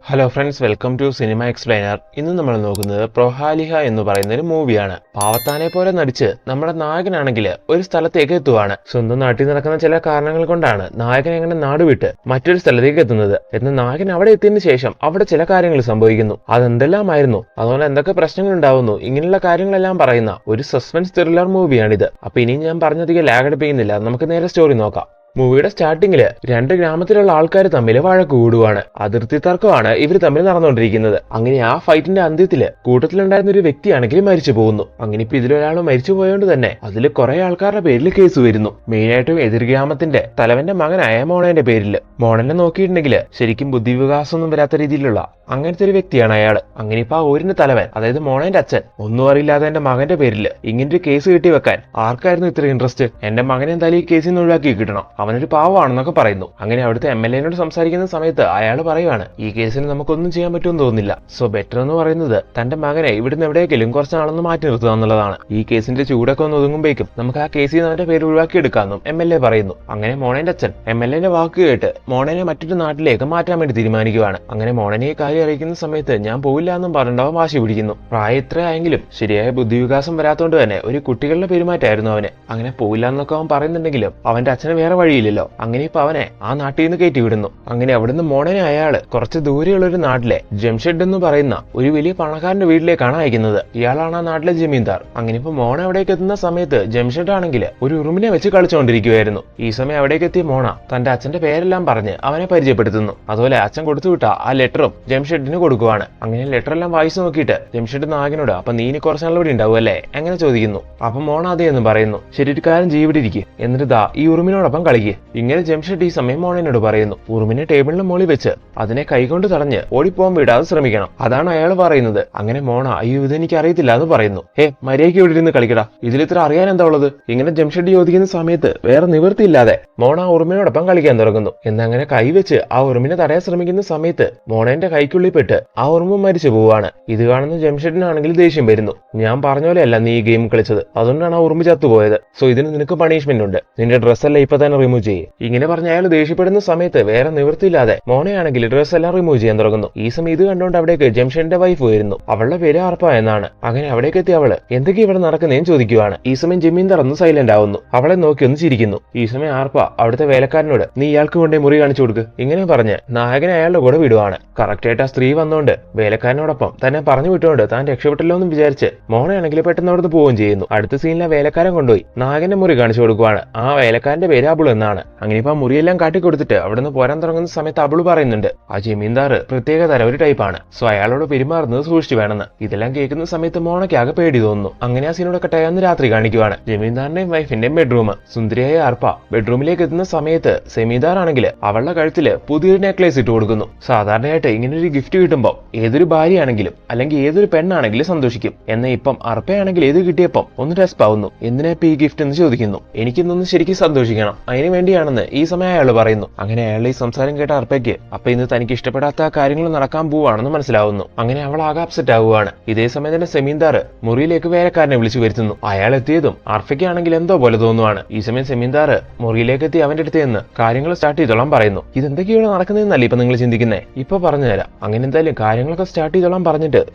Hello friends, welcome to cinema explainer. ഇന്ന് നമ്മൾ നോക്കുന്നത് പ്രൊഹാലിഹ എന്ന് പറയുന്ന ഒരു മൂവിയാണ്. പാവത്താനെ പോലെ നടിച്ച് നമ്മുടെ നായകനാണെങ്കിൽ ഒരു സ്ഥലത്തേക്ക് എത്തുവാണ്. സ്വന്തം നാട്ടിൽ നടക്കുന്ന ചില കാരണങ്ങൾ കൊണ്ടാണ് നായകൻ എങ്ങനെ നാടുവിട്ട് മറ്റൊരു സ്ഥലത്തേക്ക് എത്തുന്നത്. എന്നാൽ നായകൻ അവിടെ എത്തിയതിനു ശേഷം അവിടെ ചില കാര്യങ്ങൾ സംഭവിക്കുന്നു. അതെന്തെല്ലാമായിരുന്നു, അതുകൊണ്ട് എന്തൊക്കെ പ്രശ്നങ്ങൾ ഉണ്ടാവുന്നു, ഇങ്ങനെയുള്ള കാര്യങ്ങളെല്ലാം പറയുന്ന ഒരു സസ്പെൻസ് ത്രില്ലർ മൂവിയാണിത്. അപ്പൊ ഇനി ഞാൻ പറഞ്ഞധികം ലാഗ് അടിപ്പിക്കുന്നില്ല, നമുക്ക് നേരെ സ്റ്റോറി നോക്കാം. മൂവിയുടെ സ്റ്റാർട്ടിങ്ങില് രണ്ട് ഗ്രാമത്തിലുള്ള ആൾക്കാർ തമ്മിൽ വഴക്ക് കൂടുവാണ്. അതിർത്തി തർക്കമാണ് ഇവർ തമ്മിൽ നടന്നുകൊണ്ടിരിക്കുന്നത്. അങ്ങനെ ആ ഫൈറ്റിന്റെ അന്ത്യത്തില് കൂട്ടത്തിലുണ്ടായിരുന്ന ഒരു വ്യക്തിയാണെങ്കിൽ മരിച്ചു പോകുന്നു. അങ്ങനെ ഇപ്പൊ ഇതിലൊരാൾ മരിച്ചു പോയോണ്ട് തന്നെ അതിൽ കുറെ ആൾക്കാരുടെ പേരിൽ കേസ് വരുന്നു. മെയിനായിട്ടും എതിർ ഗ്രാമത്തിന്റെ തലവന്റെ മകനായ മോണന്റെ പേരില്. മോണനെ നോക്കിയിട്ടുണ്ടെങ്കിൽ ശരിക്കും ബുദ്ധിവികാസമൊന്നും വരാത്ത രീതിയിലുള്ള അങ്ങനത്തെ ഒരു വ്യക്തിയാണ് അയാള്. അങ്ങനെ ഇപ്പൊ ആ ഊരിന്റെ തലവൻ, അതായത് മോണന്റെ അച്ഛൻ, ഒന്നും അറിയില്ലാതെ എന്റെ മകന്റെ പേരിൽ ഇങ്ങനൊരു കേസ് കെട്ടി വെക്കാൻ ആർക്കായിരുന്നു ഇത്ര ഇൻട്രസ്റ്റ്? എന്റെ മകനെ എന്തായാലും ഈ കേസിൽ നിന്ന് ഒഴിവാക്കി കിട്ടണം, അവനൊരു പാവമാണെന്നൊക്കെ പറയുന്നു. അങ്ങനെ അവിടുത്തെ MLA-നോട് സംസാരിക്കുന്ന സമയത്ത് അയാൾ പറയുവാണ്, ഈ കേസിൽ നമുക്കൊന്നും ചെയ്യാൻ പറ്റുമെന്ന് തോന്നുന്നില്ല. സോ ബെറ്റർ എന്ന് പറയുന്നത് തന്റെ മകനെ ഇവിടുന്ന് എവിടെയെങ്കിലും കുറച്ച് നാളൊന്ന് മാറ്റി നിർത്തുക എന്നുള്ളതാണ്. ഈ കേസിന്റെ ചൂടൊക്കെ ഒന്ന് ഒതുങ്ങുമ്പോഴേക്കും നമുക്ക് ആ കേസിൽ നിന്ന് അവന്റെ പേര് ഒഴിവാക്കി എടുക്കാമെന്നും MLA പറയുന്നു. അങ്ങനെ മോണന്റെ അച്ഛൻ MLA-ന്റെ വാക്ക് കേട്ട് മോണനെ മറ്റൊരു നാട്ടിലേക്ക് മാറ്റാൻ വേണ്ടി തീരുമാനിക്കുകയാണ്. അങ്ങനെ മോണനെ ഈ കാര്യം അറിയിക്കുന്ന സമയത്ത് ഞാൻ പോയില്ല എന്നും പറഞ്ഞിട്ട് വാശി പിടിക്കുന്നു. പ്രായം ഇത്രയായെങ്കിലും ശരിയായ ബുദ്ധിവികാസം വരാത്തോണ്ട് തന്നെ ഒരു കുട്ടികളുടെ പെരുമാറ്റമായിരുന്നു അവന്. അങ്ങനെ പോയില്ല എന്നൊക്കെ അവൻ പറയുന്നുണ്ടെങ്കിലും അവന്റെ അച്ഛന് വേറെ വഴിയില്ലല്ലോ. അങ്ങനെ ഇപ്പൊ അവനെ ആ നാട്ടിൽ നിന്ന് കയറ്റി വിടുന്നു. അങ്ങനെ അവിടുന്ന് മോണനെ അയാള് കുറച്ച് ദൂരെയുള്ള ഒരു നാട്ടിലെ ജംഷെഡ് എന്ന് പറയുന്ന ഒരു വലിയ പണക്കാരന്റെ വീട്ടിലേക്കാണ് അയക്കുന്നത്. ഇയാളാണ് ആ നാട്ടിലെ ജമീന്ദാർ. അങ്ങനെ ഇപ്പൊ മോണ അവിടേക്ക് എത്തുന്ന സമയത്ത് ജംഷെഡ് ആണെങ്കിൽ ഒരു ഉറുമിനെ വെച്ച് കളിച്ചുകൊണ്ടിരിക്കുകയായിരുന്നു. ഈ സമയം അവിടേക്ക് എത്തിയ മോണ തന്റെ അച്ഛന്റെ പേരെല്ലാം പറഞ്ഞ് അവനെ പരിചയപ്പെടുത്തുന്നു. അതുപോലെ അച്ഛൻ കൊടുത്തുവിട്ട ആ ലെറ്ററും ജംഷെഡിന് കൊടുക്കുവാണ്. അങ്ങനെ ലെറ്റർ എല്ലാം വായിച്ചു നോക്കിയിട്ട് ജംഷെഡ് നായകനോട്, അപ്പൊ നീ ഇനി കുറച്ച് നാൾ ഇവിടെ ഉണ്ടാവും അല്ലേ എങ്ങനെ ചോദിക്കുന്നു. അപ്പൊ മോണ അതേ എന്ന് പറയുന്നു. ശരി, ഒരു കാര്യം ഇവിടെ ഇരിക്കുക, എന്നിട്ട് ദാ ഈ ഉറുമിനോടൊപ്പം കളിക്കുക. ഇങ്ങനെ ജംഷെഡ് ഈ സമയം മോണനോട് പറയുന്നു. ഉറുമിനെ ടേബിളിന് മുകളിൽ വെച്ച് അതിനെ കൈകൊണ്ട് തടഞ്ഞ് ഓടിപ്പോകാൻ വിടാതെ ശ്രമിക്കണം, അതാണ് അയാൾ പറയുന്നത്. അങ്ങനെ മോണ, അയ്യോ ഇതെനിക്ക് അറിയത്തില്ല എന്ന് പറയുന്നു. മര്യാദയ്ക്ക് ഇവിടെ ഇരുന്ന് കളിക്കടാ, ഇതിലിത്ര അറിയാൻ എന്താ ഉള്ളത്? ഇങ്ങനെ ജംഷെഡ് ചോദിക്കുന്ന സമയത്ത് വേറെ നിവൃത്തിയില്ലാതെ മോണ ആ ഉറുമിനോടൊപ്പം കളിക്കാൻ തുടങ്ങുന്നു. എന്നങ്ങനെ കൈവച്ച് ആ ഉറുമിനെ തടയാൻ ശ്രമിക്കുന്ന സമയത്ത് മോണന്റെ കൈക്കുള്ളിൽ പെട്ട് ആ ഉറുമ മരിച്ചു പോവാണ്. ഇത് കാണുന്ന ജംഷെഡിനാണെങ്കിൽ ദേഷ്യം വരുന്നു. ഞാൻ പറഞ്ഞ പോലെയല്ല നീ ഈ ഗെയിം കളിച്ചത്, അതുകൊണ്ടാണ് ആ ഉറുമ ചത്തുപോയത്. സോ ഇതിന് നിനക്ക് പണിഷ്മെന്റ് ഉണ്ട്, നിന്റെ ഡ്രസ്സെല്ലാം ഇപ്പൊ തന്നെ റിമൂവ് ചെയ്യേ. ഇങ്ങനെ പറഞ്ഞ അയാൾ ദേഷ്യപ്പെടുന്ന സമയത്ത് വേറെ നിവൃത്തിയില്ലാതെ മോണയാണെങ്കിൽ ഡ്രസ് എല്ലാം റിമൂവ് ചെയ്യാൻ തുടങ്ങുന്നു. ഈ സമയം ഇത് കണ്ടുകൊണ്ട് അവിടേക്ക് ജംഷെഡിന്റെ വൈഫ് വരുന്നു. അവളുടെ പേര് അർപ്പ എന്നാണ്. അങ്ങനെ അവിടേക്ക് എത്തി അവള് എന്തൊക്കെ ഇവിടെ നടക്കുന്നതെന്ന് ചോദിക്കുവാണ്. ഈ സമയം ജമീന്ദാർ ഒന്ന് സൈലന്റ് ആവുന്നു. അവളെ നോക്കി ഒന്ന് ചിരിക്കുന്നു. ഈ സമയം അർപ്പ അവിടുത്തെ വേലക്കാരനോട് നീ ഇയാൾക്ക് കൊണ്ടേ മുറി കാണിച്ചു കൊടുക്ക് ഇങ്ങനെ പറഞ്ഞ് നായകനെ അയാളുടെ കൂടെ വിടുവാണ്. കറക്റ്റ് ആയിട്ട് ആ സ്ത്രീ വന്നോണ്ട് വേലക്കാരനോടൊപ്പം തന്നെ പറഞ്ഞു വിട്ടുകൊണ്ട് താൻ രക്ഷപ്പെട്ടല്ലോ എന്നും വിചാരിച്ച് മോണയാണെങ്കിൽ പെട്ടെന്ന് അവിടുന്ന് പോവുകയും ചെയ്യുന്നു. അടുത്ത സീനിലെ വേലക്കാരൻ കൊണ്ടുപോയി നായകന്റെ മുറി കാണിച്ചു കൊടുക്കുവാണ്. ആ വേലക്കാരന്റെ പേര് അബിള് എന്നാണ്. അങ്ങനെ ഇപ്പൊ ആ മുറിയെല്ലാം കാട്ടിക്കൊടുത്തിട്ട് അവിടുന്ന് പോരാൻ തുടങ്ങുന്ന സമയത്ത് അബിള് പറയുന്നുണ്ട്, ആ ജമീന്ദാർ പ്രത്യേക തരം ഒരു ടൈപ്പാണ്, സോ അയാളോട് പെരുമാറുന്നത് സൂക്ഷിച്ചു വേണമെന്ന്. ഇതെല്ലാം കേൾക്കുന്ന സമയത്ത് മോണയ്ക്കാകെ പേടി തോന്നുന്നു. അങ്ങനെ ആ സീനോട് കട്ടായെന്ന് രാത്രി കാണിക്കുവാണ്. ജമീന്ദാറിന്റെയും വൈഫിന്റെയും ബെഡ്റൂം. സുന്ദരിയായ അർപ്പ ബെഡ്റൂമിലേക്ക് എത്തുന്ന സമയത്ത് സെമീന്ദാർ ആണെങ്കിൽ അവളുടെ കഴുത്തില് പുതിയൊരു നെക്ലേസ് ഇട്ട് കൊടുക്കുന്നു. സാധാരണയായിട്ട് ഇങ്ങനെ ഒരു ഗിഫ്റ്റ് കിട്ടുമ്പോൾ ഏതൊരു ഭാര്യയാണെങ്കിലും അല്ലെങ്കിൽ ഏതൊരു പെണ്ണാണെങ്കിലും സന്തോഷിക്കും. എന്നാൽ ഇപ്പം അർപ്പയാണെങ്കിൽ ഏത് കിട്ടിയപ്പം ഒന്ന് രസപ്പാവുന്നു. എന്തിനാ ഇപ്പൊ ഈ ഗിഫ്റ്റ് എന്ന് ചോദിക്കുന്നു. എനിക്കിന്നൊന്ന് ശരിക്കും സന്തോഷിക്കണം, അതിനു വേണ്ടിയാണെന്ന് ഈ സമയം അയാൾ പറയുന്നു. അങ്ങനെ അയാളുടെ ഈ സംസാരം കേട്ട അർപ്പയ്ക്ക് അപ്പൊ ഇന്ന് തനിക്ക് ഇഷ്ടപ്പെടാത്ത കാര്യങ്ങൾ നടക്കാൻ പോവാണെന്ന് മനസ്സിലാവുന്നു. അങ്ങനെ അവൾ ആകെ അപ്സെറ്റ് ആവുകയാണ്. ഇതേ സമയം തന്നെ സെമീന്ദാർ മുറിയിലേക്ക് വേലക്കാരനെ വിളിച്ചു വരുത്തുന്നു. അയാൾ എത്തിയതും അർപ്പയ്ക്കാണെങ്കിൽ എന്തോ പോലെ തോന്നുവാണ്. ഈ സമയം സെമീന്ദാർ മുറിയിലേക്ക് എത്തി അവന്റെ അടുത്ത് നിന്ന് കാര്യങ്ങൾ സ്റ്റാർട്ട് ചെയ്തോളാൻ പറയുന്നു. ഇതെന്തൊക്കെയാണ് നടക്കുന്നതെന്നല്ല ഇപ്പൊ നിങ്ങൾ ചിന്തിക്കുന്നേ, ഇപ്പൊ പറഞ്ഞുതരാം. അങ്ങനെ എന്തായാലും കാര്യങ്ങളൊക്കെ സ്റ്റാർട്ട് ചെയ്തോളാൻ പറഞ്ഞിട്ട്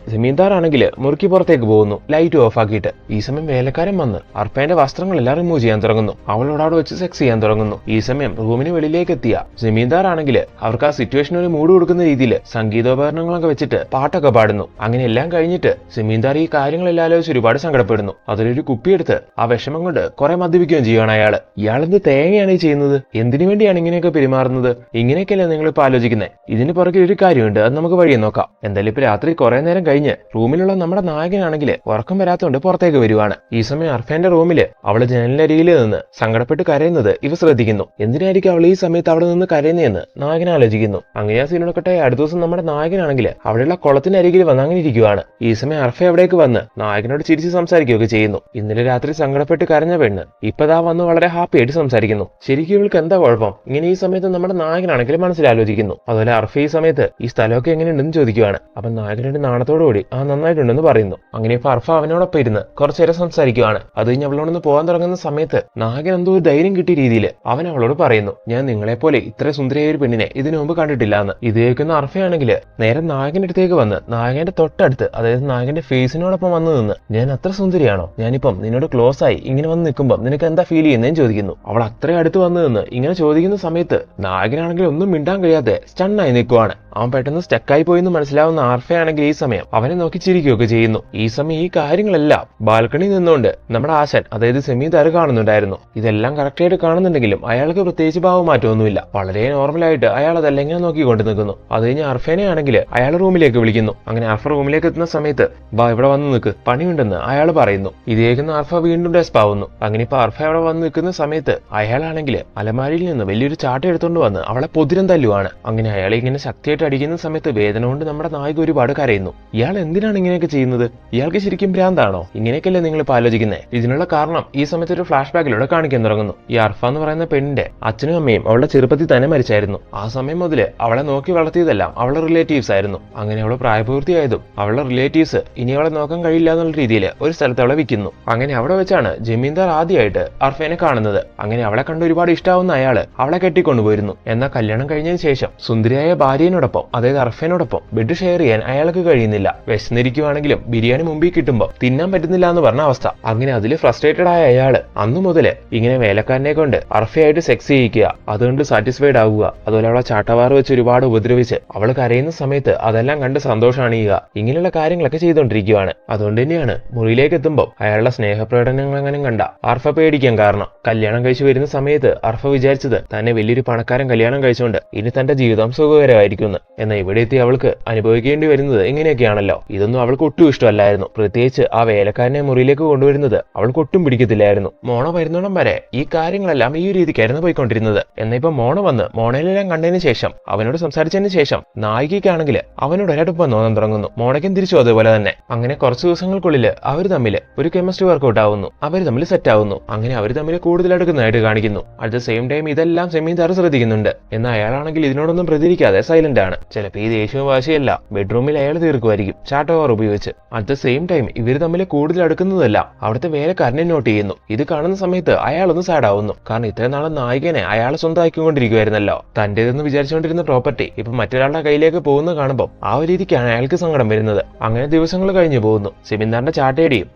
സെമീന്ദാർ ആണെങ്കിൽ മുറിക്ക് പുറത്തേക്ക് പോകുന്നു, ലൈറ്റ് ഓഫ് ആക്കിയിട്ട്. ഈ സമയം വേലക്കാരൻ വന്ന് അർപ്പേന്റെ വസ്ത്രങ്ങളെല്ലാം റിമൂവ് ചെയ്യാൻ തുടങ്ങുന്നു. അവളോട് അവിടെ വെച്ച് സെക്സ് ചെയ്യാൻ തുടങ്ങുന്നു. ഈ സമയം റൂമിന് വെളിയിലേക്ക് എത്തിയ സെമീന്ദാർ ആണെങ്കിൽ അവർക്ക് ആ സിറ്റുവേഷൻ ഒരു മൂഡ് കൊടുക്കുന്ന രീതിയിൽ സംഗീതോപകരണങ്ങളൊക്കെ വെച്ചിട്ട് പാട്ടൊക്കെ പാടുന്നു. അങ്ങനെ എല്ലാം കഴിഞ്ഞിട്ട് സെമീന്ദാർ ഈ കാര്യങ്ങളെല്ലാം ആലോചിച്ച് ഒരുപാട് സങ്കടപ്പെടുന്നു. അതിലൊരു കുപ്പിയെടുത്ത് ആ വിഷമം കൊണ്ട് കുറെ മദ്യപിക്കുകയും ചെയ്യുകയാണ് അയാള്. ഇയാളെന്ത് തേങ്ങയാണ് ഈ ചെയ്യുന്നത്? എന്തിനു വേണ്ടിയാണ് ഇങ്ങനെയൊക്കെ പെരുമാറുന്നത്? ഇങ്ങനെയൊക്കെയല്ലേ നിങ്ങൾ ഇപ്പൊ ആലോചിക്കുന്നത്? ഇതിന് പുറകെ ഒരു കാര്യമുണ്ട്, അത് നമുക്ക് വഴിയെ നോക്കാം. എന്തായാലും ഇപ്പൊ രാത്രി കുറെ നേരം കഴിഞ്ഞ് റൂമിലുള്ള നമ്മുടെ നായകനാണെങ്കിൽ ഉറക്കം വരാത്തോണ്ട് പുറത്തേക്ക് വരുവാണ്. ഈ സമയം അർഫേന്റെ റൂമില് അവള് ജനലരികിൽ നിന്ന് സങ്കടപ്പെട്ട് കരയുന്നത് ഇവ ശ്രദ്ധിക്കുന്നു. എന്തിനായിരിക്കും അവൾ ഈ സമയത്ത് അവിടെ നിന്ന് കരയുന്നതെന്ന് നായകൻ ആലോചിക്കുന്നു. അങ്ങനെ ആ സീനോടൊക്കെ അടുത്ത ദിവസം നമ്മുടെ നായകനാണെങ്കിൽ അവിടെയുള്ള കുളത്തിനരികിൽ വന്ന് അങ്ങനെ ഇരിക്കുവാണ്. ഈ സമയം അർഫ അവിടേക്ക് വന്ന് നായകനോട് ചിരിച്ച് സംസാരിക്കുകയൊക്കെ ചെയ്യുന്നു. ഇന്നലെ രാത്രി സങ്കടപ്പെട്ട് കരഞ്ഞ പെണ്ണ് ഇപ്പതാ വന്ന് വളരെ ഹാപ്പി ആയിട്ട് സംസാരിക്കുന്നു. ശരിക്കും ഇവൾക്ക് എന്താ കുഴപ്പം? ഇങ്ങനെ ഈ സമയത്ത് നമ്മുടെ നായകനാണെങ്കിൽ മനസ്സിലാലോചിക്കുന്നു. അതുപോലെ അർഫ ഈ സമയത്ത് ഈ സ്ഥലമൊക്കെ പടമൊക്കെ എങ്ങനെയുണ്ടെന്ന് ചോദിക്കുവാണ്. അപ്പൊ നായകനോട് നാണത്തോടുകൂടി നന്നായിട്ടുണ്ടെന്ന് പറയുന്നു. അങ്ങനെ ഇപ്പൊ അർഫ അവനോടൊപ്പം ഇരുന്ന് കുറച്ചേരം സംസാരിക്കുവാണ്. അത് കഴിഞ്ഞ് അവളോടൊന്ന് പോകാൻ തുടങ്ങുന്ന സമയത്ത് നായകൻ എന്തോ ഒരു ധൈര്യം കിട്ടിയ രീതിയിൽ അവൻ അവളോട് പറയുന്നു, ഞാൻ നിങ്ങളെപ്പോലെ ഇത്ര സുന്ദരിയായ ഒരു പെണ്ണിനെ ഇതിനു മുമ്പ് കണ്ടിട്ടില്ല എന്ന്. ഇത് കേൾക്കുന്ന അർഫയാണെങ്കിൽ നേരെ നായകന്റെ അടുത്തേക്ക് വന്ന് നായകന്റെ തൊട്ടടുത്ത്, അതായത് നായകന്റെ ഫേസിനോടൊപ്പം വന്ന് നിന്ന്, ഞാൻ അത്ര സുന്ദരിയാണോ, ഞാനിപ്പം നിന്നോട് ക്ലോസ് ആയി ഇങ്ങനെ വന്ന് നിൽക്കുമ്പോൾ നിനക്ക് എന്താ ഫീൽ ചെയ്യുന്നതെന്ന് ചോദിക്കുന്നു. അവൾ അത്രയും അടുത്ത് വന്ന് നിന്ന് ഇങ്ങനെ ചോദിക്കുന്ന സമയത്ത് നായകനാണെങ്കിൽ ഒന്നും മിണ്ടാൻ കഴിയാതെ സ്റ്റണ്ണായി നിൽക്കുവാണ്. അവൻ പെട്ടെന്ന് സ്റ്റക്കായി പോയെന്ന് മനസ്സിലാവുന്ന ആർഫയാണെങ്കിൽ ഈ സമയം അവനെ നോക്കി ചിരിക്കുകയൊക്കെ ചെയ്യുന്നു. ഈ സമയം ഈ കാര്യങ്ങളെല്ലാം ബാൽക്കണി നിന്നുകൊണ്ട് നമ്മുടെ ആശാൻ, അതായത് സെമീദാർ കാണുന്നുണ്ടായിരുന്നു. ഇതെല്ലാം കറക്റ്റായിട്ട് കാണുന്നുണ്ടെങ്കിലും അയാൾക്ക് പ്രത്യേകിച്ച് ഭാവമാറ്റമൊന്നുമില്ല. വളരെ നോർമലായിട്ട് അയാൾ അതെല്ലാം ഇങ്ങനെ നോക്കിക്കൊണ്ട് നിൽക്കുന്നു. അത് കഴിഞ്ഞ് അർഫേനെ ആണെങ്കിൽ അയാൾ റൂമിലേക്ക് വിളിക്കുന്നു. അങ്ങനെ അർഫ റൂമിലേക്ക് എത്തുന്ന സമയത്ത് ഇവിടെ വന്ന് നിൽക്ക്, പണിയുണ്ടെന്ന് അയാൾ പറയുന്നു. ഇത് കേൾക്കുന്ന അർഫ വീണ്ടും ഡെസ്പ് ആവുന്നു. അങ്ങനെ ഇപ്പൊ അർഫ അവിടെ വന്ന് നിൽക്കുന്ന സമയത്ത് അയാളാണെങ്കിൽ അലമാരിയിൽ നിന്ന് വലിയൊരു ചാട്ട എടുത്തുകൊണ്ട് വന്ന് അവളെ പൊതിരം തല്ലുവാണ്. അങ്ങനെ അയാളെ ഇങ്ങനെ ശക്തിയായിട്ട് അടിക്കുന്ന സമയത്ത് വേദന കൊണ്ട് നമ്മുടെ നായിക ഒരുപാട് കരയുന്നു. ഇയാൾ എന്തിനാണ് ഇങ്ങനെയൊക്കെ ചെയ്യുന്നത്? ഇയാൾക്ക് ശരിക്കും ഭ്രാന്താണോ? ഇങ്ങനെയൊക്കെയല്ലേ നിങ്ങൾ ഇപ്പൊ ആലോചിക്കുന്നത്? ഇതിനുള്ള കാരണം ഈ സമയത്ത് ഒരു ഫ്ലാഷ് ബാക്കിലൂടെ കാണിക്കാൻ തുടങ്ങുന്നു. ഈ അർഫ എന്ന് പറയുന്ന പെണ്ണിന്റെ അച്ഛനും അമ്മയും അവളുടെ ചെറുപ്പത്തിൽ തന്നെ മരിച്ചായിരുന്നു. ആ സമയം മുതല് അവളെ നോക്കി വളർത്തിയതെല്ലാം അവളുടെ റിലേറ്റീവ്സ് ആയിരുന്നു. അങ്ങനെ അവള് പ്രായപൂർത്തിയായതും അവളുടെ റിലേറ്റീവ്സ് ഇനി അവളെ നോക്കാൻ കഴിയില്ല എന്നുള്ള രീതിയിൽ ഒരു സ്ഥലത്ത് അവളെ വിൽക്കുന്നു. അങ്ങനെ അവിടെ വെച്ചാണ് ജമീന്ദാർ ആദ്യമായിട്ട് അർഫേനെ കാണുന്നത്. അങ്ങനെ അവളെ കണ്ട് ഒരുപാട് ഇഷ്ടാവുന്ന അയാള് അവളെ കെട്ടിക്കൊണ്ടുപോയിരുന്നു. എന്നാൽ കല്യാണം കഴിഞ്ഞതിന് ശേഷം സുന്ദരിയായ ഭാര്യനോടൊപ്പം, അതായത് അർഫേനോടൊപ്പം ബെഡ് ഷെയർ ചെയ്യാൻ അയാൾക്ക് കഴിയുന്നില്ല. വിശന്നിരിക്കുവാണെങ്കിലും ബിരിയാണി മുമ്പിൽ കിട്ടുമ്പോൾ തിന്നാൻ പറ്റുന്നില്ല എന്ന് പറഞ്ഞ അവസ്ഥ. അങ്ങനെ അതിൽ ഫ്രസ്ട്രേറ്റഡ് ആയ അയാള് അന്നു മുതല് ഇങ്ങനെ വേലക്കാരനെ കൊണ്ട് അർഫയായിട്ട് സെക്സ് ചെയ്യിക്കുക, അതുകൊണ്ട് സാറ്റിസ്ഫൈഡ് ആവുക, അതുപോലെ അവളെ ചാട്ടവാറ് വെച്ച് ഒരുപാട് ഉപദ്രവിച്ച് അവള് കരയുന്ന സമയത്ത് അതെല്ലാം കണ്ട് സന്തോഷം അണിയുക, ഇങ്ങനെയുള്ള കാര്യങ്ങളൊക്കെ ചെയ്തുകൊണ്ടിരിക്കുകയാണ്. അതുകൊണ്ട് തന്നെയാണ് മുറിയിലേക്ക് എത്തുമ്പോൾ അയാളുടെ സ്നേഹപ്രകടനങ്ങൾ അങ്ങനെ കണ്ട അർഫ പേടിക്കാൻ കാരണം. കല്യാണം കഴിച്ചു വരുന്ന സമയത്ത് അർഫ വിചാരിച്ചത് തന്നെ വലിയൊരു പണക്കാരൻ കല്യാണം കഴിച്ചുകൊണ്ട് ഇനി തന്റെ ജീവിതം സുഖകരമായിരിക്കും. എന്നാൽ ഇവിടെ എത്തി അവൾക്ക് അനുഭവിക്കേണ്ടി വരുന്നത് ഇങ്ങനെയൊക്കെയാണല്ലോ. ഇതൊന്നും അവൾക്ക് ഒട്ടും ഇഷ്ടമല്ലായിരുന്നു. പ്രത്യേകിച്ച് ആ വേലക്കാരനെ മുറിയിലേക്ക് കൊണ്ടുവരുന്നത് അവൾക്ക് ഒട്ടും പിടിക്കത്തില്ലായിരുന്നു. മോണ വരുന്നോണം വരെ ഈ കാര്യങ്ങളെല്ലാം ഈ രീതിക്കായിരുന്നു പോയിക്കൊണ്ടിരുന്നത്. എന്നാൽ ഇപ്പൊ മോണ വന്ന് മോണയിലെല്ലാം കണ്ടതിന് ശേഷം അവനോട് സംസാരിച്ചതിന് ശേഷം നായികയ്ക്കാണെങ്കിൽ അവനോട് ഒരടുപ്പം തോന്നാൻ തുടങ്ങുന്നു. മോണയ്ക്കും തിരിച്ചു അതുപോലെ തന്നെ. അങ്ങനെ കുറച്ച് ദിവസങ്ങൾക്കുള്ളിൽ അവർ തമ്മിൽ ഒരു കെമിസ്ട്രി വർക്കൗട്ട് ആവുന്നു. അവർ തമ്മിൽ സെറ്റ് ആവുന്നു. അങ്ങനെ അവർ തമ്മിൽ കൂടുതൽ അടുക്കുന്നതായിട്ട് കാണിക്കുന്നു. അറ്റ് ദ സെയിം ടൈം ഇതെല്ലാം സെമീദാർ ശ്രദ്ധിക്കുന്നുണ്ട്. എന്നാൽ അയാളാണെങ്കിൽ ഇതിനോടൊന്നും പ്രതികരിക്കാതെ സൈലന്റ് ആണ്. ചിലപ്പോൾ ഈ ദേഷ്യവും വാശിയല്ല ബെഡ്റൂമിൽ അയാൾ തീർക്കുമായിരിക്കും ചാട്ടവാർ ഉപയോഗിച്ച്. അറ്റ് ദ സെയിം ടൈം ഇവർ തമ്മിൽ കൂടുതൽ അടുക്കുന്നതല്ല അവിടുത്തെ വേലക്കാരനെ നോട്ട് ചെയ്യുന്നു. ഇത് കാണുന്ന സമയത്ത് അയാളൊന്ന് സാഡ് ആവുന്നു. കാരണം ഇത്രയും നാളെ നായികനെ അയാൾ സ്വന്തമാക്കിക്കൊണ്ടിരിക്കുവായിരുന്നല്ലോ. തന്റേതെന്ന് വിചാരിച്ചുകൊണ്ടിരുന്ന പ്രോപ്പർട്ടി ഇപ്പൊ മറ്റൊരാളുടെ കയ്യിലേക്ക് പോകുന്ന കാണുമ്പോൾ ആ ഒരു രീതിക്കാണ് അയാൾക്ക് സങ്കടം വരുന്നത്. അങ്ങനെ ദിവസങ്ങൾ കഴിഞ്ഞു പോകുന്നു. സെമീന്ദാറിന്റെ ചാട്ടയുടെയും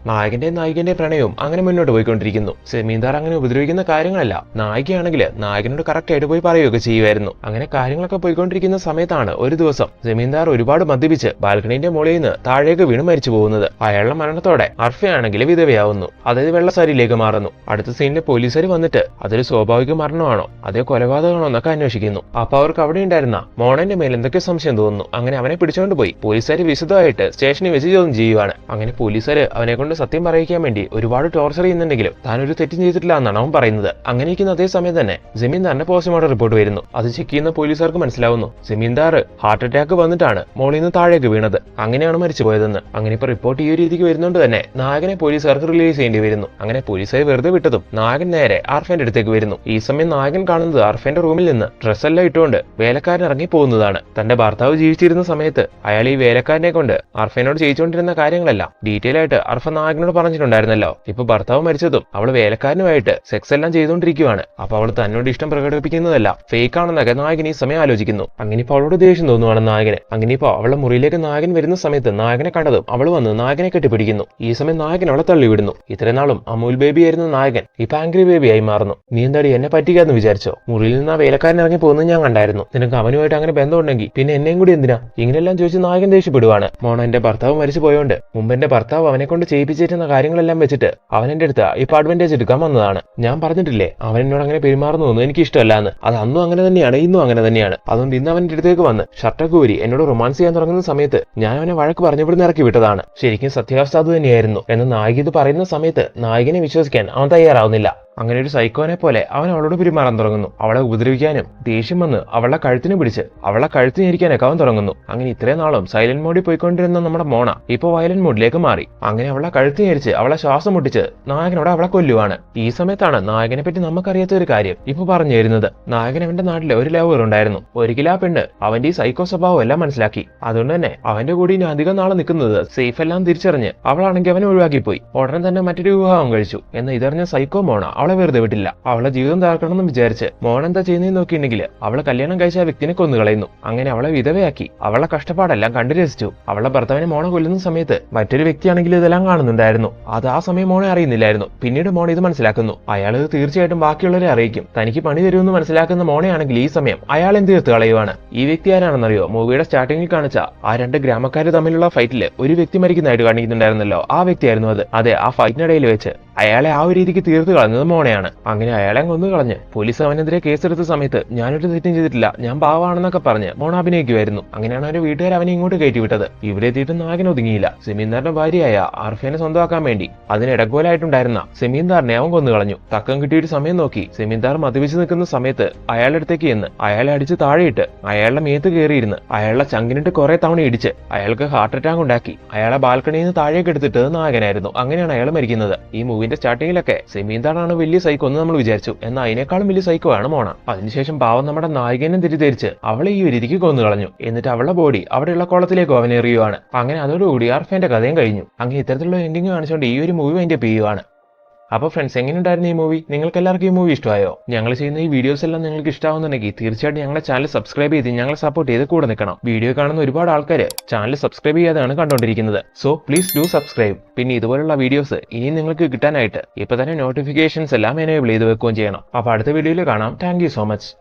നായികന്റെ പ്രണയവും അങ്ങനെ മുന്നോട്ട് പോയിക്കൊണ്ടിരിക്കുന്നു. സെമീന്ദാർ അങ്ങനെ ഉപദ്രവിക്കുന്ന കാര്യങ്ങളല്ല നായികയാണെങ്കിൽ നായകനോട് കറക്റ്റ് ആയിട്ട് പോയി പറയുകയൊക്കെ ചെയ്യുമായിരുന്നു. അങ്ങനെ കാര്യങ്ങളൊക്കെ പോയിക്കൊണ്ടിരിക്കുന്ന സമയത്താണ് ഒരു ദിവസം സെമീന്ദാർ ഒരുപാട് മദ്യപിച്ച് ബാൽക്കണിന്റെ മുകളിൽ നിന്ന് താഴേക്ക് വീണ് മരിച്ചു പോകുന്നത്. അയാളുടെ മരണത്തോടെ അർഫയാണെങ്കിൽ വിധവയാവുന്നു, അതായത് വെള്ളസാരിയിലേക്ക് മാറുന്നു. അടുത്ത സീനിലെ പോലീസുകാർ വന്നിട്ട് അതൊരു സ്വാഭാവിക മരണമാണോ അതേ കൊലപാതകമാണോ എന്നൊക്കെ അന്വേഷിക്കുന്നു. അപ്പൊ അവർക്ക് അവിടെ ഉണ്ടായിരുന്ന മോണന്റെ മേൽ എന്തൊക്കെ സംശയം തോന്നുന്നു. അങ്ങനെ അവനെ പിടിച്ചുകൊണ്ട് പോയി പോലീസുകാർ വിശദമായിട്ട് സ്റ്റേഷനിൽ വെച്ച് ചോദ്യം ചെയ്യുവാണ്. അങ്ങനെ പോലീസുകാർ അവനെ കൊണ്ട് സത്യം പറയിക്കാൻ വേണ്ടി ഒരുപാട് ടോർച്ചർ ചെയ്യുന്നുണ്ടെങ്കിലും താൻ ഒരു തെറ്റും ചെയ്തിട്ടില്ല എന്നാണ് അവൻ പറയുന്നത്. അങ്ങനെ ഇരിക്കുന്ന അതേ സമയം തന്നെ ജമീന്ദാറിന്റെ പോസ്റ്റ്മോർട്ടം റിപ്പോർട്ട് വരുന്നു. അത് ചെക്ക് ചെയ്യുന്ന പോലീസുകാർക്ക് മനസ്സിലാവുന്നു ജമീന്ദാർ ഹാർട്ട് അറ്റാക്ക് വന്നിട്ടാണ് മോളിൽ നിന്ന് താഴേക്ക് വീണത്, അങ്ങനെയാണ് മരിച്ചു പോയതെന്ന്. അങ്ങനെ ഇപ്പൊ റിപ്പോർട്ട് ഈ രീതിക്ക് വരുന്നോണ്ട് തന്നെ നായകനെ പോലീസുകാർക്ക് റിലീസ് ചെയ്യേണ്ടി വരുന്നു. അങ്ങനെ പോലീസുകാർ വെറുതെ വിട്ടതും നായകൻ നേരെ അർഫേന്റെ അടുത്തേക്ക് വരുന്നു. ഈ സമയം നായകൻ കാണുന്നത് അർഫേന്റെ റൂമിൽ നിന്ന് ഡ്രസ്സെല്ലാം ഇട്ടുകൊണ്ട് വേലക്കാരൻ ഇറങ്ങി പോകുന്നതാണ്. തന്റെ ഭർത്താവ് ജീവിച്ചിരുന്ന സമയത്ത് അയാൾ ഈ വേലക്കാരനെ കൊണ്ട് അർഫേനോട് ചെയ്യിച്ചുകൊണ്ടിരുന്ന കാര്യങ്ങളെല്ലാം ഡീറ്റെയിൽ ആയിട്ട് അർഫ നായകനോട് പറഞ്ഞിട്ടുണ്ടായിരുന്നല്ലോ. ഇപ്പൊ ഭർത്താവ് മരിച്ചതും അവള് വേലക്കാരനുമായിട്ട് സെക്സ് എല്ലാം ചെയ്തുകൊണ്ടിരിക്കുകയാണ്. അപ്പൊ അവൾ തന്നോട് ഇഷ്ടം പ്രകടിപ്പിക്കുന്നതല്ല ഫേക്ക് ആണെന്നൊക്കെ നായകൻ ഈ സമയം ആലോചിക്കുന്നു. അങ്ങനെ ഇപ്പൊ അവളോട് ദേഷ്യം തോന്നുവാണ് നായകന്. അങ്ങനെ ഇപ്പൊ അവളുടെ മുറിയിലേക്ക് നായകൻ വരുന്ന സമയത്ത് നായകനെ കണ്ടതും അവൾ വന്ന് നായകനെ കെട്ടിപ്പിടിക്കുന്നു. ഈ സമയം നായകൻ അവളെ തള്ളിവിടുന്നു. ഇത്രയും നാളും അമൂൽ ബേബി ആയിരുന്ന നായകൻ ഇപ്പൊ ആംഗ്രി ബേബി ആയി മാറുന്നു. നീ എന്താടി എന്നെ പറ്റിക്കാന്ന് വിചാരിച്ചോ? മുറിയിൽ നിന്ന് ആ വേലക്കാരൻ ഇറങ്ങി പോകുന്നത് ഞാൻ കണ്ടായിരുന്നു. നിനക്ക് അവനുമായിട്ട് അങ്ങനെ ബന്ധമുണ്ടെങ്കിൽ പിന്നെ എന്നെയും കൂടി എന്തിനാ? ഇങ്ങനെല്ലാം ചോദിച്ച് നായകൻ ദേഷ്യപ്പെടുവാണ്. മോണ എന്റെ ഭർത്താവ് മരിച്ചു പോയോണ്ട് മുമ്പ് എന്റെ ഭർത്താവ് അവനെ കൊണ്ട് ചെയ്യിപ്പിച്ചിരുന്ന കാര്യങ്ങളെല്ലാം വെച്ചിട്ട് അവൻ എന്റെ അടുത്ത് ഇപ്പൊ അഡ്വാൻറ്റേജ് എടുക്കാൻ വന്നതാണ്. ഞാൻ പറഞ്ഞിട്ടില്ലേ അവൻ എന്നോട് അങ്ങനെ പെരുമാറുന്നു എനിക്ക് ഇഷ്ടമല്ലാന്ന്. അത് അന്നും അങ്ങനെ തന്നെയാണ് ഇന്നും അങ്ങനെ തന്നെയാണ്. അതുകൊണ്ട് ഇന്ന് അവന്റെ അടുത്തേക്ക് വന്ന് ഷർട്ടൊക്കെ ഊരി എന്നോട് റൊമാൻസ് ചെയ്യാൻ തുടങ്ങുന്ന സമയത്ത് ഞാൻ അവനെ വഴക്ക് പറഞ്ഞിവിടുന്ന് ഇറക്കി വിട്ടതാണ്. ശരിക്കും സത്യാവസ്ഥ അത് തന്നെയായിരുന്നു എന്ന് നായിക ഇത് പറയുന്ന സമയത്ത് നായകനെ വിശ്വസിക്കാൻ അവൻ തയ്യാറാവുന്നില്ല. അങ്ങനെ ഒരു സൈക്കോനെ പോലെ അവൻ അവളോട് പെരുമാറാൻ തുടങ്ങുന്നു. അവളെ ഉപദ്രവിക്കാനും ദേഷ്യം വന്ന് അവളെ കഴുത്തിന് പിടിച്ച് അവളെ കഴുത്തിനിരിക്കാനൊക്കെ അവൻ തുടങ്ങുന്നു. അങ്ങനെ ഇത്രയും നാളും സൈലന്റ് മോഡിൽ പോയിക്കൊണ്ടിരുന്ന നമ്മുടെ മോണ ഇപ്പൊ വയലന്റ് മോഡിലേക്ക് മാറി. അങ്ങനെ അവളെ കഴുത്തിനരിച്ച് അവളെ ശ്വാസം മുട്ടിച്ച് നായകനോട് അവളെ കൊല്ലുവാണ്. ഈ സമയത്താണ് നായകനെ പറ്റി നമുക്കറിയാത്ത ഒരു കാര്യം ഇപ്പൊ പറഞ്ഞു തരുന്നത്. നായകൻ അവന്റെ നാട്ടിലെ ഒരു ലവർ ഉണ്ടായിരുന്നു. ഒരിക്കലും ആ പെണ്ണ് അവന്റെ ഈ സൈക്കോ സ്വഭാവം എല്ലാം മനസ്സിലാക്കി. അതുകൊണ്ട് തന്നെ അവന്റെ കൂടി ഇനി അധികം നാളെ നിൽക്കുന്നത് സേഫ് എല്ലാം തിരിച്ചറിഞ്ഞ് അവളാണെങ്കിൽ അവനെ ഒഴിവാക്കിപ്പോയി. ഉടനെ തന്നെ മറ്റൊരു വിവാഹം കഴിച്ചു. എന്ന് ഇതറിഞ്ഞ സൈക്കോ മോണ അവളെ വെറുതെ വിട്ടില്ല. അവളെ ജീവിതം തകർക്കണമെന്ന് വിചാരിച്ച് മോൺ എന്താ ചെയ്യുന്നതെന്ന് നോക്കിയിട്ടുണ്ടെങ്കിൽ അവളെ കല്യാണം കഴിച്ച ആ വ്യക്തിനെ കൊന്നുകളയുന്നു. അങ്ങനെ അവളെ വിധവയാക്കി അവളെ കഷ്ടപ്പാടെല്ലാം കണ്ടു രസിച്ചു. അവളെ ഭർത്താവിനെ മോണ കൊല്ലുന്ന സമയത്ത് മറ്റൊരു വ്യക്തിയാണെങ്കിൽ ഇതെല്ലാം കാണുന്നുണ്ടായിരുന്നു. അത് ആ സമയം മോണെ അറിയുന്നില്ലായിരുന്നു. പിന്നീട് മോൺ ഇത് മനസ്സിലാക്കുന്നു. അയാൾ ഇത് തീർച്ചയായിട്ടും ബാക്കിയുള്ളവരെ അറിയിക്കും. തനിക്ക് പണി തരുമെന്ന് മനസ്സിലാക്കുന്ന മോണയാണെങ്കിൽ ഈ സമയം അയാൾ എന്ത് തീർത്ത് കളയുവാണ്. ഈ വ്യക്തി ആരാണെന്നറിയോ? മൂവിയുടെ സ്റ്റാർട്ടിങ്ങിൽ കാണിച്ച ആ രണ്ട് ഗ്രാമക്കാർ തമ്മിലുള്ള ഫൈറ്റില് ഒരു വ്യക്തി മരിക്കുന്നതായിട്ട് കാണിക്കുന്നുണ്ടായിരുന്നല്ലോ, ആ വ്യക്തിയായിരുന്നു അത്. അതെ, ആ ഫൈറ്റിനിടയിൽ വെച്ച് അയാളെ ആ ഒരു രീതിക്ക് തീർത്ത് കളഞ്ഞത് മോണയാണ്. അങ്ങനെ അയാളെ കൊന്നു കളഞ്ഞ് പോലീസ് അവനെതിരെ കേസെടുത്ത സമയത്ത് ഞാനൊരു തെറ്റും ചെയ്തിട്ടില്ല, ഞാൻ പാവാണെന്നൊക്കെ പറഞ്ഞ് മോണ അഭിനയിക്കുമായിരുന്നു. അങ്ങനെയാണ് അവന്റെ വീട്ടുകാർ അവനെ ഇങ്ങോട്ട് കയറ്റി വിട്ടത്. ഇവിടെ എത്തിയിട്ട് നായകൻ ഒതുങ്ങിയില്ല. സെമീന്ദാറിന്റെ ഭാര്യയായ ആർഫിനെ സ്വന്തമാക്കാൻ വേണ്ടി അതിനിടക്കോലായിട്ടുണ്ടായിരുന്ന സെമീന്ദാറിനെ അവൻ കൊന്നു കളഞ്ഞു. തക്കം കിട്ടിയൊരു സമയം നോക്കി സെമീന്ദാർ മദ്യപിച്ച് നിൽക്കുന്ന സമയത്ത് അയാളുടെ അടുത്തേക്ക് ചെന്ന് അയാളെ അടിച്ച് താഴെയിട്ട് അയാളുടെ മേത്ത് കയറിയിരുന്ന് അയാളുടെ ചങ്കിനിട്ട് കുറെ തവണ ഇടിച്ച് അയാൾക്ക് ഹാർട്ട് അറ്റാക്ക് ഉണ്ടാക്കി അയാളെ ബാൽക്കണിയിൽ നിന്ന് താഴേക്ക് എടുത്തിട്ട് നായകനായിരുന്നു. അങ്ങനെയാണ് അയാൾ മരിക്കുന്നത്. ഈ മൂവിന്റെ സ്റ്റാർട്ടിങ്ങിലൊക്കെ സെമീന്ദാറാണ് വലിയ സൈക്കോ എന്ന് നമ്മൾ വിചാരിച്ചു. എന്നാൽ അതിനേക്കാളും വലിയ സൈക്കോ ആണ് മോണ. അതിനുശേഷം പാവം നമ്മുടെ നായകനെ തിരിച്ച് അവളെ ഈ ഒരു രീതിക്ക് കൊന്നു കളഞ്ഞു. എന്നിട്ട് അവളുടെ ബോഡി അവിടെയുള്ള കുളത്തിലേക്ക് അവൻ എറിയുവാണ്. അങ്ങനെ അതോടുകൂടി ആർഫേന്റെ കഥയും കഴിഞ്ഞു. അങ്ങനെ ഇത്തരത്തിലുള്ള എൻഡിങ് കാണിച്ചുകൊണ്ട് ഈ ഒരു മൂവി വൈൻഡപ്പ് ചെയ്യുവാണ്. അപ്പോൾ ഫ്രണ്ട്സ്, എങ്ങനെയുണ്ടായിരുന്നു ഈ മൂവി? നിങ്ങൾക്ക് എല്ലാവർക്കും ഈ മൂവി ഇഷ്ടമായോ? ഞങ്ങൾ ചെയ്യുന്ന ഈ വീഡിയോസ് എല്ലാം നിങ്ങൾക്ക് ഇഷ്ടമാവുന്നുണ്ടെങ്കിൽ തീർച്ചയായിട്ടും ഞങ്ങളുടെ ചാനൽ സബ്സ്ക്രൈബ് ചെയ്ത് ഞങ്ങളെ സപ്പോർട്ട് ചെയ്ത് കൂടെ നിൽക്കണം. വീഡിയോ കാണുന്ന ഒരുപാട് ആൾക്കാർ ചാനൽ സബ്സ്ക്രൈബ് ചെയ്യാതെയാണ് കണ്ടുകൊണ്ടിരിക്കുന്നത്. So please do subscribe. പിന്നെ ഇതുപോലുള്ള വീഡിയോസ് ഇനിയും നിങ്ങൾക്ക് കിട്ടാനായിട്ട് ഇപ്പൊ തന്നെ നോട്ടിഫിക്കേഷൻസ് എല്ലാം എനേബിൾ ചെയ്ത് വെക്കുകയും ചെയ്യണം. അപ്പോൾ അടുത്ത വീഡിയോയിൽ കാണാം. Thank you so much.